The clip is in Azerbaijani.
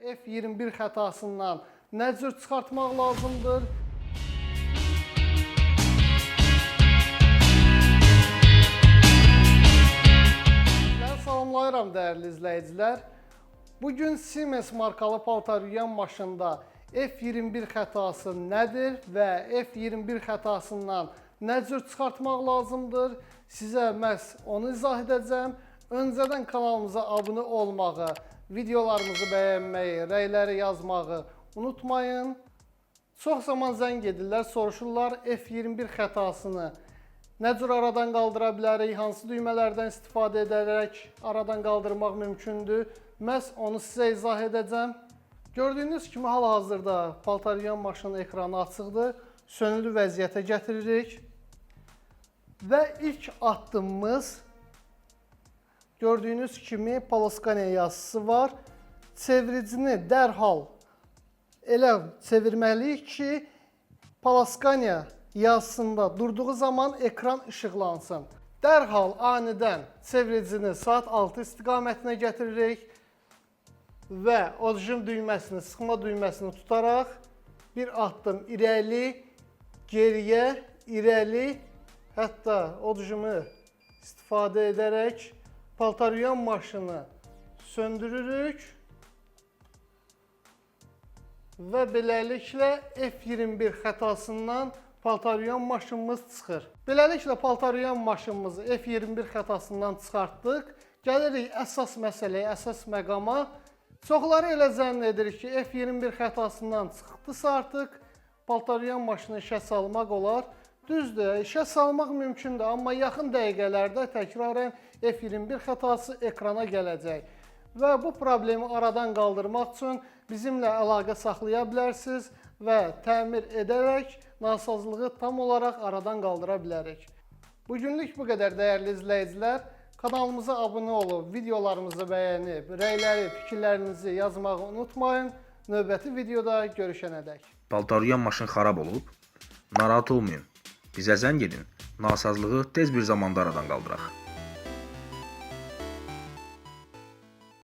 F21 xətasından nə cür çıxartmaq lazımdır? Mən salamlayıram dəyərli izləyicilər. Bugün Siemens markalı paltar yuyan maşında F21 xətası nədir və F21 xətasından nə cür çıxartmaq lazımdır? Sizə məhz onu izah edəcəm. Öncədən kanalımıza abunə olmağı, videolarımızı bəyənməyi, rəyləri yazmağı unutmayın. Çox zaman zəng edirlər, soruşurlar F21 xətasını nə cür aradan qaldıra bilərik, hansı düymələrdən istifadə edərək aradan qaldırmaq mümkündür. Məhz onu sizə izah edəcəm. Gördüyünüz kimi hal-hazırda paltar yuyan maşının ekranı açıqdır. Sönülü vəziyyətə gətiririk. Və ilk addımımız gördüyünüz kimi Poloskania yazısı var. Çeviricini dərhal elə çevirməliyik ki, Poloskania yazısında durduğu zaman ekran işıqlansın. Dərhal anidən çeviricini saat 6 istiqamətinə gətiririk və orijin düyməsini, sıxma düyməsini tutaraq bir addım irəli, geriyə, irəli, hətta orijimi istifadə edərək paltar yuyan maşını söndürürük və beləliklə F21 xətasından paltar yuyan maşınımız çıxır. Beləliklə paltar yuyan maşınımızı F21 xətasından çıxartdıq. Gəlirik əsas məsələyə, əsas məqama. Çoxları elə zənn edir ki, F21 xətasından çıxdısa artıq paltar yuyan maşını işə salmaq olar. Düzdür, işə salmaq mümkündür, amma yaxın dəqiqələrdə təkrarən F21 xətası ekrana gələcək. Və bu problemi aradan qaldırmaq üçün bizimlə əlaqə saxlaya bilərsiniz və təmir edərək nasazlığı tam olaraq aradan qaldıra bilərik. Bugünlük bu qədər dəyərli izləyicilər. Kanalımıza abunə olub, videolarımızı bəyənib, rəyləri, fikirlərinizi yazmağı unutmayın. Növbəti videoda görüşənədək. Paltar yuyan maşın xarab olub? Narahat olmayın. Bizə zəng edin. Nasazlığı tez bir zamanda aradan qaldıraq.